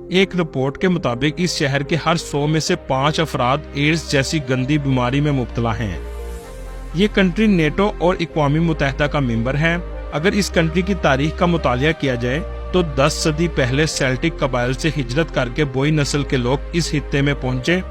एक रिपोर्ट के मुताबिक इस शहर के हर 100 में से 5 अफराद एड्स जैसी गंदी बीमारी में मुब्तला हैं। ये कंट्री नेटो और अक़वाम मुत्तहिदा का मेंबर है। अगर इस कंट्री की तारीख का मुतालिया किया जाए तो 10 सदी पहले सेल्टिक कबाइल से हिजरत करके बोई नस्ल के लोग इस खित्ते में पहुंचे।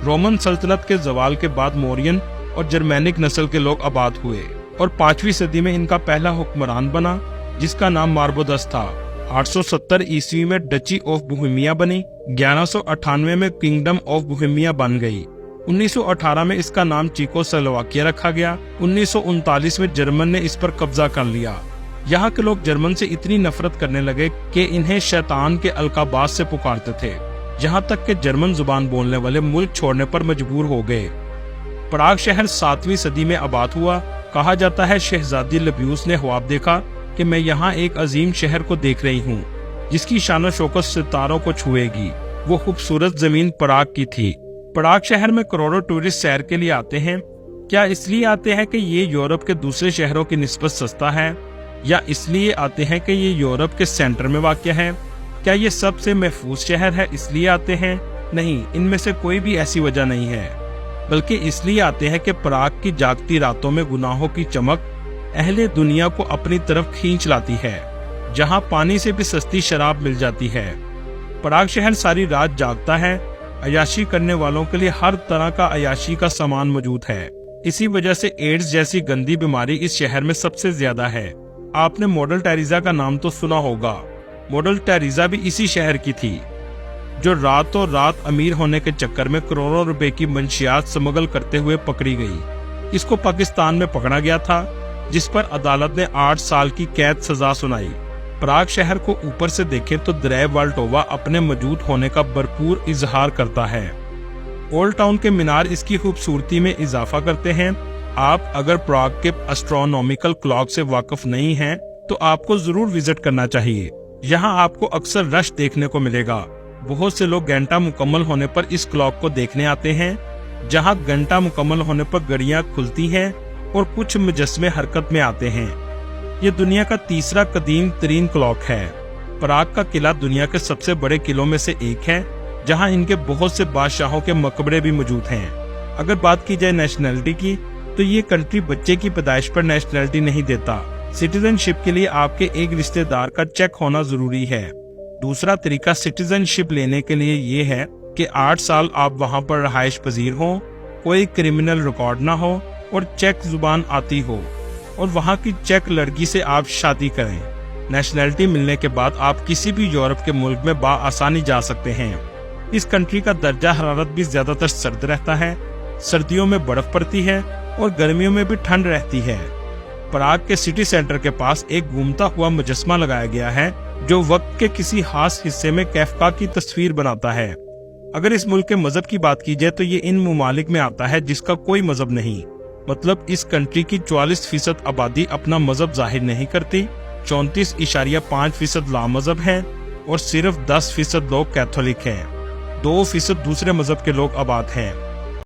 रोमन सल्तनत के जवाल के बाद मोरियन और जर्मैनिक नस्ल के लोग आबाद हुए और 5वीं सदी में इनका पहला हुक्मरान बना, जिसका नाम मार्बोदस था। 870 ईस्वी में डची ऑफ बोहेमिया बनी। 1198 में किंगडम ऑफ बोहेमिया बन गई। 1918 में इसका नाम चेकोस्लोवाकिया रखा गया। 1939 में जर्मन ने इस पर कब्जा कर लिया। यहाँ के लोग जर्मन से इतनी नफरत करने लगे कि इन्हें शैतान के अलकाबाज से पुकारते थे, यहाँ तक कि जर्मन जुबान बोलने वाले मुल्क छोड़ने पर मजबूर हो गए। प्राग शहर 7वीं सदी में आबाद हुआ। कहा जाता है शहजादी लब्यूस ने ख्वाब देखा कि मैं यहाँ एक अजीम शहर को देख रही हूँ जिसकी शान शौकत सितारों को छुएगी। वो खूबसूरत जमीन प्राग की थी। प्राग शहर में करोड़ों टूरिस्ट सैर के लिए आते हैं। क्या इसलिए आते हैं कि ये यूरोप के दूसरे शहरों की निस्बत सस्ता है, या इसलिए आते हैं कि ये यूरोप के सेंटर में वाक़या है? क्या ये सबसे महफूज शहर है इसलिए आते हैं? नहीं, इनमें से कोई भी ऐसी वजह नहीं है, बल्कि इसलिए आते हैं कि प्राग की जागती रातों में गुनाहों की चमक अहले दुनिया को अपनी तरफ खींच लाती है, जहां पानी से भी सस्ती शराब मिल जाती है। प्राग शहर सारी रात जागता है। अयाशी करने वालों के लिए हर तरह का अयाशी का सामान मौजूद है। इसी वजह से एड्स जैसी गंदी बीमारी इस शहर में सबसे ज्यादा है। आपने मॉडल टेरेसा का नाम तो सुना होगा। मॉडल टेरेसा भी इसी शहर की थी, जो रातों रात अमीर होने के चक्कर में करोड़ों रुपए की मंशियात स्मगल करते हुए पकड़ी गई। इसको पाकिस्तान में पकड़ा गया था, जिस पर अदालत ने 8 साल की कैद सजा सुनाई। प्राग शहर को ऊपर से देखें तो दरिया वाल्टोवा अपने मौजूद होने का भरपूर इजहार करता है। ओल्ड टाउन के मीनार इसकी खूबसूरती में इजाफा करते हैं। आप अगर प्राग के एस्ट्रोनॉमिकल क्लॉक से वाकिफ नहीं हैं, तो आपको जरूर विजिट करना चाहिए। यहाँ आपको अक्सर रश देखने को मिलेगा। बहुत से लोग घंटा मुकम्मल होने पर इस क्लॉक को देखने आते हैं। जहाँ घंटा मुकम्मल होने पर घड़ियां खुलती हैं और कुछ मुजस्मे हरकत में आते हैं। ये दुनिया का तीसरा कदीम तरीन क्लॉक है। प्राग का किला दुनिया के सबसे बड़े किलों में से एक है, जहां इनके बहुत से बादशाहों के मकबरे भी मौजूद हैं। अगर बात की जाए नेशनैलिटी की, तो ये कंट्री बच्चे की पैदाइश पर नेशनैलिटी नहीं देता। सिटीजनशिप के लिए आपके एक रिश्तेदार का चेक होना जरूरी है। दूसरा तरीका सिटीजनशिप लेने के लिए ये है कि 8 साल आप वहाँ पर रहायश पजीर हो, कोई क्रिमिनल रिकॉर्ड ना हो और चेक जुबान आती हो, और वहाँ की चेक लड़की से आप शादी करें। नेशनैलिटी मिलने के बाद आप किसी भी यूरोप के मुल्क में आसानी जा सकते हैं। इस कंट्री का दर्जा हरारत भी ज्यादातर सर्द रहता है। सर्दियों में बर्फ पड़ती है और गर्मियों में भी ठंड रहती है। प्राग के सिटी सेंटर के पास एक घूमता हुआ मुजस्मा लगाया गया है, जो वक्त के किसी खास हिस्से में कैफका की तस्वीर बनाता है। अगर इस मुल्क के मजहब की बात की जाए तो ये इन ममालिक में आता है जिसका कोई मजहब नहीं। मतलब इस कंट्री की 44% आबादी अपना मजहब जाहिर नहीं करती, 34.5% लामजहब हैं और सिर्फ 10% लोग कैथोलिक हैं। 2% दूसरे मजहब के लोग आबाद हैं।